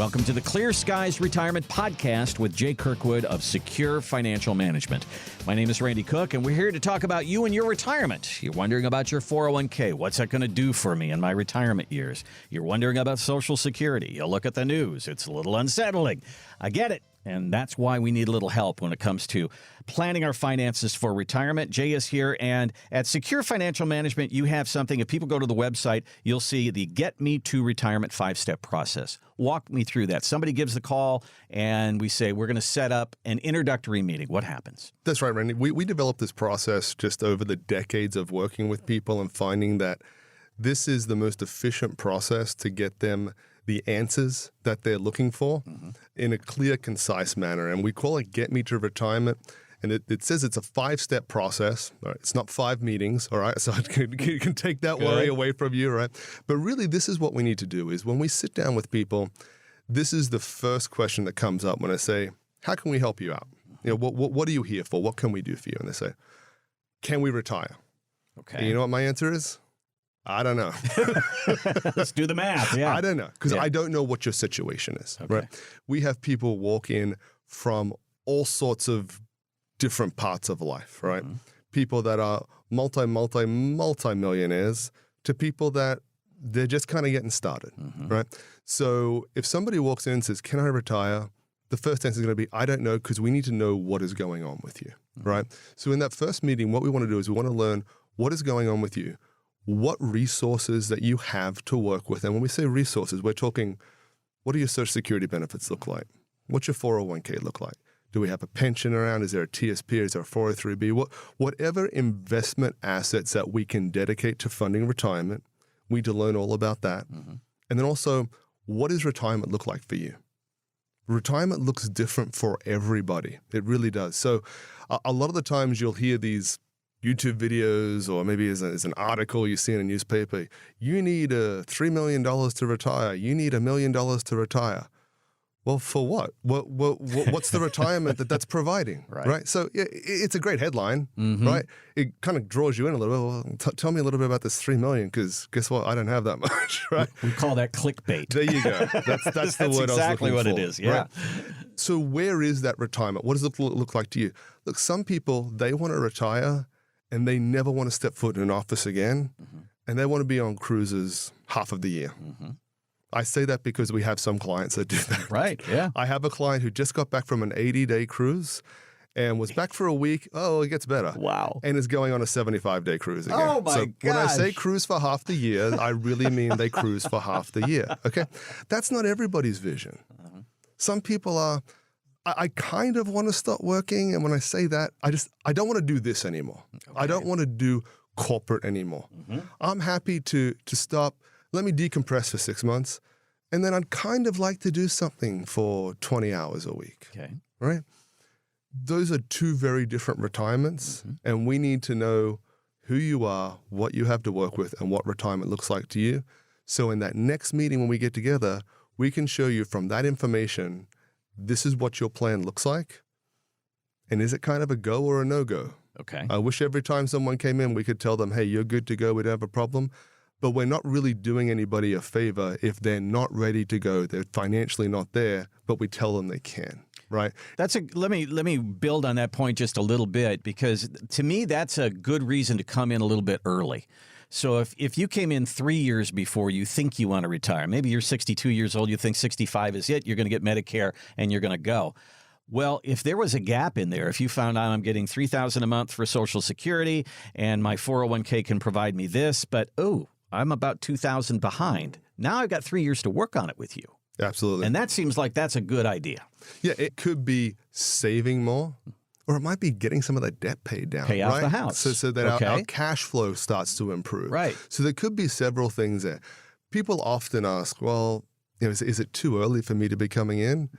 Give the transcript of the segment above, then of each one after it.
Welcome to the Clear Skies Retirement Podcast with Jay Kirkwood of Secure Financial Management. My name is Randy Cook, and we're here to talk about you and your retirement. You're wondering about your 401k. What's that going to do for me in my retirement years? You're wondering about Social Security. You look at the news. It's a little unsettling. I get it. And that's why we need a little help when it comes to planning our finances for retirement. Jay is here, and at Secure Financial Management, you have something. If people go to the website, you'll see the Get Me to Retirement 5-step process. Walk me through that. Somebody gives the call, and we say, we're going to set up an introductory meeting. What happens? That's right, Randy. We developed this process just over the decades of working with people and finding that this is the most efficient process to get them the answers that they're looking for in a clear, concise manner. And we call it Get Me to Retirement. And it says it's a 5-step process. All right? It's not 5 meetings, all right? So you can take that worry away from you, right? But really, this is what we need to do is when we sit down with people, this is the first question that comes up when I say, how can we help you out? You know, what are you here for? What can we do for you? And they say, can we retire? Okay. And you know what my answer is? I don't know. Let's do the math. Yeah. I don't know because I don't know what your situation is. Okay. Right? We have people walk in from all sorts of different parts of life, right? People that are multi-millionaires to people that they're just kind of getting started, right? So if somebody walks in and says, can I retire? The first answer is going to be, I don't know, because we need to know what is going on with you, right? So in that first meeting, what we want to do is we want to learn what is going on with you. What resources that you have to work with. And when we say resources, we're talking, what do your Social Security benefits look like? What's your 401k look like? Do we have a pension around? Is there a TSP? Is there a 403b? Whatever investment assets that we can dedicate to funding retirement, we need to learn all about that. And then also, what does retirement look like for you? Retirement looks different for everybody. It really does. So a lot of the times you'll hear these YouTube videos, or maybe as an article you see in a newspaper, you need $3 million to retire. You need $1 million to retire. Well, for what? What's the retirement that's providing? Right. So it's a great headline, right? It kind of draws you in a little bit. Well, tell me a little bit about this $3 million, because guess what? I don't have that much, right? We call that clickbait. There you go. That's the word exactly I was looking for. what it is. Yeah. Right? So where is that retirement? What does it look like to you? Look, some people, they want to retire and they never want to step foot in an office again, and they want to be on cruises half of the year. I say that because we have some clients that do that. Right, yeah. I have a client who just got back from an 80-day cruise and was back for a week. Oh, it gets better. Wow. And is going on a 75-day cruise again. Oh, my So gosh. when I say cruise for half the year, I really mean they cruise for half the year, okay? That's not everybody's vision. Some people are, I kind of want to stop working, and when I say that, I don't want to do this anymore. I don't want to do corporate anymore. I'm happy to stop. Let me decompress for 6 months, and then I'd kind of like to do something for 20 hours a week. Okay. Right? Those are two very different retirements, and we need to know who you are, what you have to work with, and what retirement looks like to you. So in that next meeting when we get together, we can show you from that information, this is what your plan looks like, and is it kind of a go or a no-go? Okay. I wish every time someone came in, we could tell them, hey, you're good to go, we don't have a problem. But we're not really doing anybody a favor if they're not ready to go. They're financially not there, but we tell them they can, right? Let me build on that point just a little bit, because to me, that's a good reason to come in a little bit early. So if you came in 3 years before you think you want to retire, maybe you're 62 years old, you think 65 is it, you're going to get Medicare and you're going to go. Well, if there was a gap in there, if you found out I'm getting $3,000 a month for Social Security and my 401k can provide me this, but I'm about $2,000 behind. Now I've got 3 years to work on it with you. Absolutely. And that seems like that's a good idea. Yeah, it could be saving more, or it might be getting some of that debt paid down. Pay off the house. So that our cash flow starts to improve. Right. So there could be several things there. People often ask, well, is it too early for me to be coming in?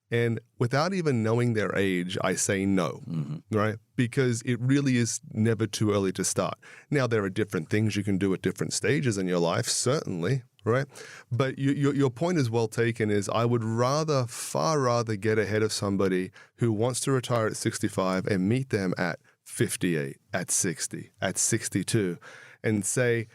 And without even knowing their age, I say no, right? Because it really is never too early to start. Now, there are different things you can do at different stages in your life, certainly, right? But your point is well taken, is I would far rather get ahead of somebody who wants to retire at 65 and meet them at 58, at 60, at 62, and say,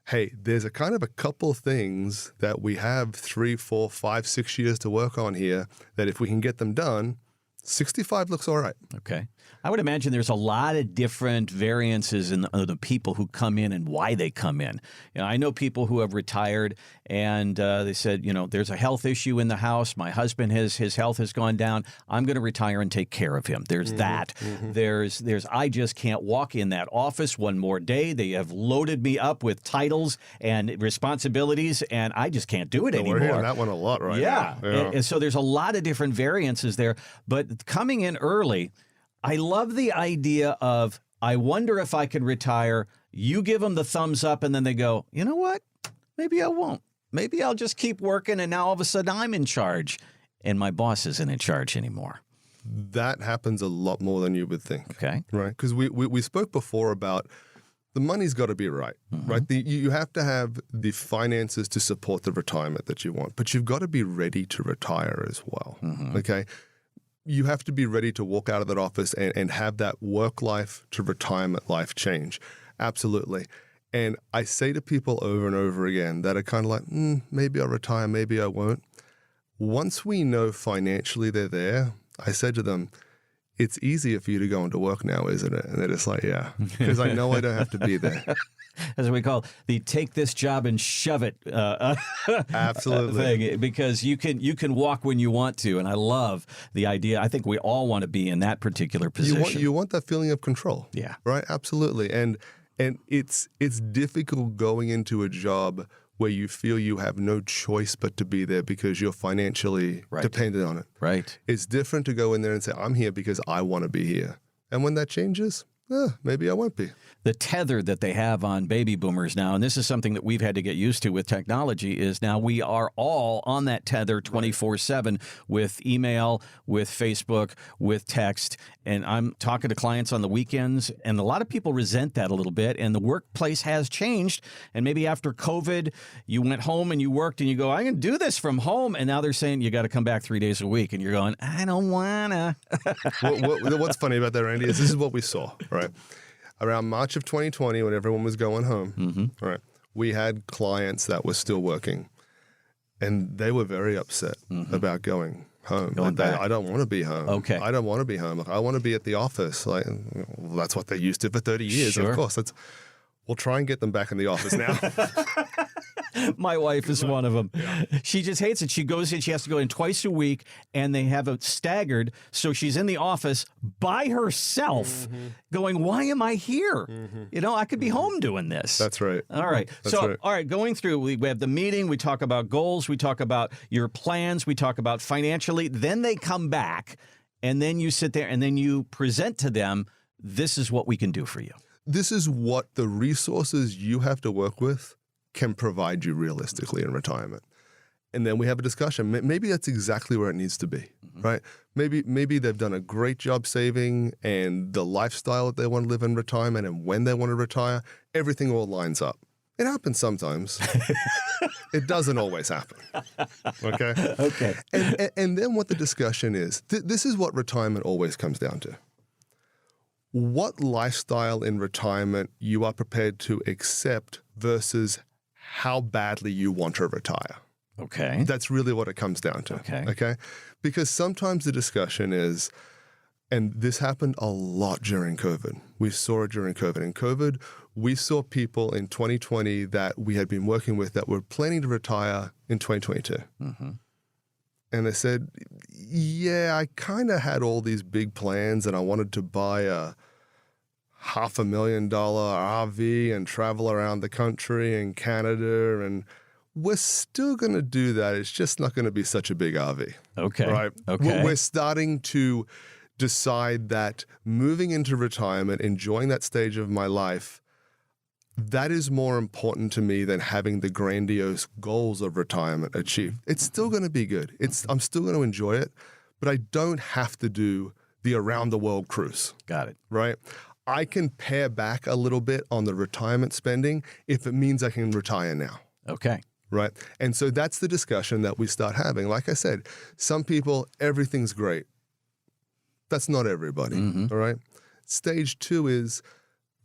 hey, there's a kind of a couple things that we have 3, 4, 5, 6 years to work on here that if we can get them done, 65 looks all right. Okay. I would imagine there's a lot of different variances in the people who come in and why they come in. I know people who have retired and they said, there's a health issue in the house. My husband, his health has gone down. I'm going to retire and take care of him. There's that. There's I just can't walk in that office one more day. They have loaded me up with titles and responsibilities, and I just can't do it anymore. We're hearing that one a lot right now. Yeah. And so there's a lot of different variances there. But coming in early, I love the idea of, I wonder if I could retire. You give them the thumbs up and then they go, you know what? Maybe I won't. Maybe I'll just keep working. And now all of a sudden I'm in charge and my boss isn't in charge anymore. That happens a lot more than you would think. Okay. Right? Because we spoke before about the money's got to be right, right? You have to have the finances to support the retirement that you want, but you've got to be ready to retire as well. Okay. You have to be ready to walk out of that office and have that work life to retirement life change. Absolutely. And I say to people over and over again that are kind of like, maybe I'll retire, maybe I won't. Once we know financially they're there, I said to them, it's easier for you to go into work now, isn't it? And they're just like, yeah, because I know I don't have to be there. As we call the take this job and shove it Absolutely thing, because you can walk when you want to. And I love the idea. I think we all want to be in that particular position. You want that feeling of control. Yeah. Right? Absolutely. And it's difficult going into a job where you feel you have no choice but to be there because you're financially dependent on it. Right. It's different to go in there and say, I'm here because I want to be here. And when that changes, maybe I won't be. The tether that they have on baby boomers now, and this is something that we've had to get used to with technology, is now we are all on that tether 24/7 with email, with Facebook, with text. And I'm talking to clients on the weekends, and a lot of people resent that a little bit. And the workplace has changed. And maybe after COVID, you went home and you worked and you go, I can do this from home. And now they're saying you got to come back 3 days a week. And you're going, I don't want to. What's funny about that, Randy, is this is what we saw, right? Around March of 2020, when everyone was going home, right, we had clients that were still working, and they were very upset about going home. I don't want to be home. Okay. I don't want to be home. I want to be at the office. Like, well, that's what they used to for 30 years. Sure. Of course. We'll try and get them back in the office now. My wife is one of them. Yeah. She just hates it. She goes in, she has to go in twice a week, and they have it staggered. So she's in the office by herself going, why am I here? I could be home doing this. That's right. All right. All right, going through, we have the meeting, we talk about goals, we talk about your plans, we talk about financially. Then they come back, and then you sit there, and then you present to them, this is what we can do for you. This is what the resources you have to work with can provide you realistically in retirement. And then we have a discussion. Maybe that's exactly where it needs to be, right? Maybe they've done a great job saving, and the lifestyle that they want to live in retirement and when they want to retire, everything all lines up. It happens sometimes. It doesn't always happen. Okay? Okay. And then what the discussion is, this is what retirement always comes down to. What lifestyle in retirement you are prepared to accept versus how badly you want to retire. Okay. That's really what it comes down to. Okay. Because sometimes the discussion is, and this happened a lot during COVID. We saw it during COVID. In COVID, we saw people in 2020 that we had been working with that were planning to retire in 2022. And they said, yeah, I kind of had all these big plans and I wanted to buy a $500,000 RV and travel around the country and Canada, and we're still going to do that. It's just not going to be such a big RV. Okay. Right? Okay. We're starting to decide that moving into retirement, enjoying that stage of my life, that is more important to me than having the grandiose goals of retirement achieved. It's still going to be good. I'm still going to enjoy it, but I don't have to do the around the world cruise. Got it. Right? I can pare back a little bit on the retirement spending if it means I can retire now. Okay. Right? And so that's the discussion that we start having. Like I said, some people, everything's great. That's not everybody. All right? Stage 2 is,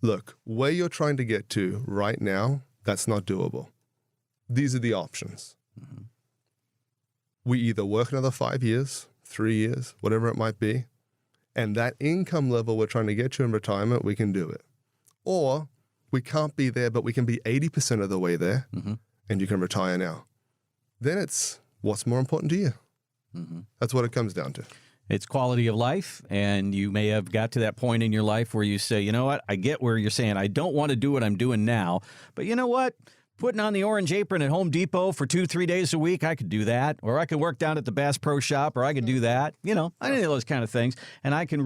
look, where you're trying to get to right now, That's not doable. These are the options. We either work another 5 years, 3 years, whatever it might be, and that income level we're trying to get you in retirement, we can do it. Or we can't be there, but we can be 80% of the way there, and you can retire now. Then it's what's more important to you. That's what it comes down to. It's quality of life, and you may have got to that point in your life where you say, you know what, I get where you're saying I don't want to do what I'm doing now, but you know what? Putting on the orange apron at Home Depot for 2-3 days a week, I could do that. Or I could work down at the Bass Pro Shop, or I could do that. You know, any of those kind of things. And I can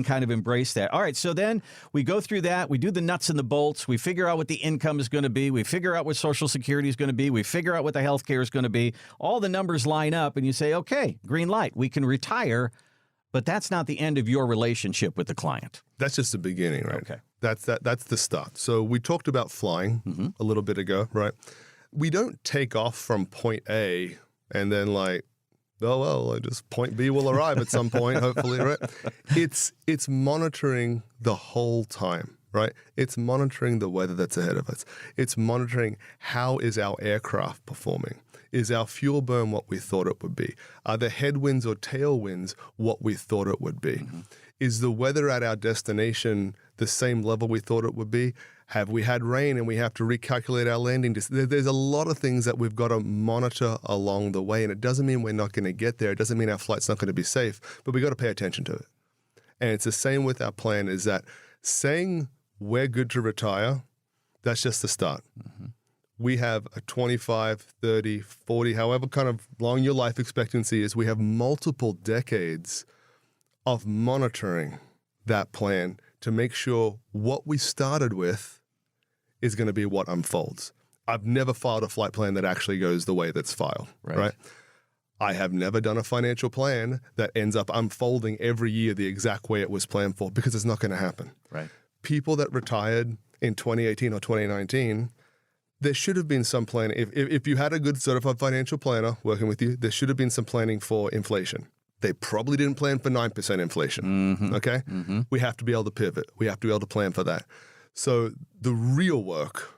kind of embrace that. All right, so then we go through that. We do the nuts and the bolts. We figure out what the income is going to be. We figure out what Social Security is going to be. We figure out what the health care is going to be. All the numbers line up, and you say, okay, green light. We can retire, but that's not the end of your relationship with the client. That's just the beginning, right? Okay. That's the start. So we talked about flying a little bit ago, right? We don't take off from point A and then like, oh, well, just point B will arrive at some point, hopefully, right? It's monitoring the whole time, right? It's monitoring the weather that's ahead of us. It's monitoring how is our aircraft performing. Is our fuel burn what we thought it would be? Are the headwinds or tailwinds what we thought it would be? Is the weather at our destination the same level we thought it would be? Have we had rain and we have to recalculate our landing? There's a lot of things that we've got to monitor along the way, and it doesn't mean we're not going to get there. It doesn't mean our flight's not going to be safe, but we've got to pay attention to it. And it's the same with our plan, is that saying we're good to retire, that's just the start. We have a 25, 30, 40, however kind of long your life expectancy is, we have multiple decades of monitoring that plan to make sure what we started with is going to be what unfolds. I've never filed a flight plan that actually goes the way that's filed, right? I have never done a financial plan that ends up unfolding every year the exact way it was planned for, because it's not going to happen. Right. People that retired in 2018 or 2019, there should have been some planning. If you had a good certified financial planner working with you, there should have been some planning for inflation. They probably didn't plan for 9% inflation, okay? We have to be able to pivot. We have to be able to plan for that. So the real work,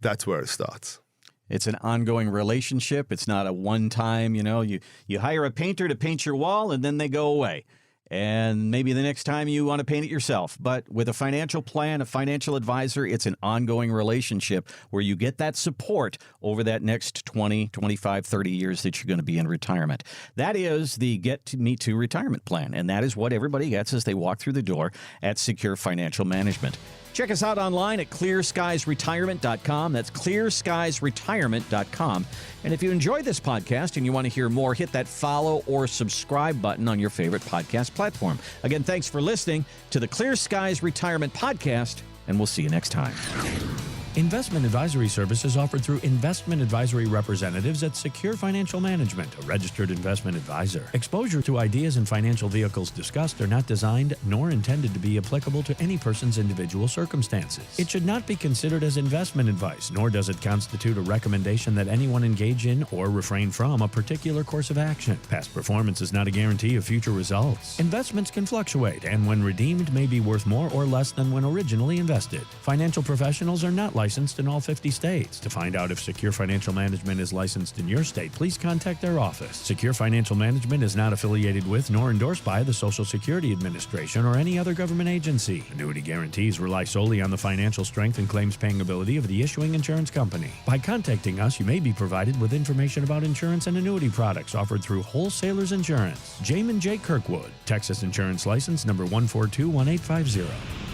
that's where it starts. It's an ongoing relationship. It's not a one-time, you hire a painter to paint your wall and then they go away. And maybe the next time you want to paint it yourself. But with a financial plan, a financial advisor, it's an ongoing relationship where you get that support over that next 20, 25, 30 years that you're going to be in retirement. That is the Get Me to Retirement plan. And that is what everybody gets as they walk through the door at Secure Financial Management. Check us out online at clearskiesretirement.com. That's clearskiesretirement.com. And if you enjoyed this podcast and you want to hear more, hit that follow or subscribe button on your favorite podcast platform. Again, thanks for listening to the Clear Skies Retirement Podcast, and we'll see you next time. Investment advisory services offered through investment advisory representatives at Secure Financial Management, a registered investment advisor. Exposure to ideas and financial vehicles discussed are not designed nor intended to be applicable to any person's individual circumstances. It should not be considered as investment advice, nor does it constitute a recommendation that anyone engage in or refrain from a particular course of action. Past performance is not a guarantee of future results. Investments can fluctuate, and when redeemed may be worth more or less than when originally invested. Financial professionals are not licensed in all 50 states. To find out if Secure Financial Management is licensed in your state, please contact their office. Secure Financial Management is not affiliated with nor endorsed by the Social Security Administration or any other government agency. Annuity guarantees rely solely on the financial strength and claims-paying ability of the issuing insurance company. By contacting us, you may be provided with information about insurance and annuity products offered through Wholesalers Insurance. Jamin J. Kirkwood, Texas Insurance License number 1421850.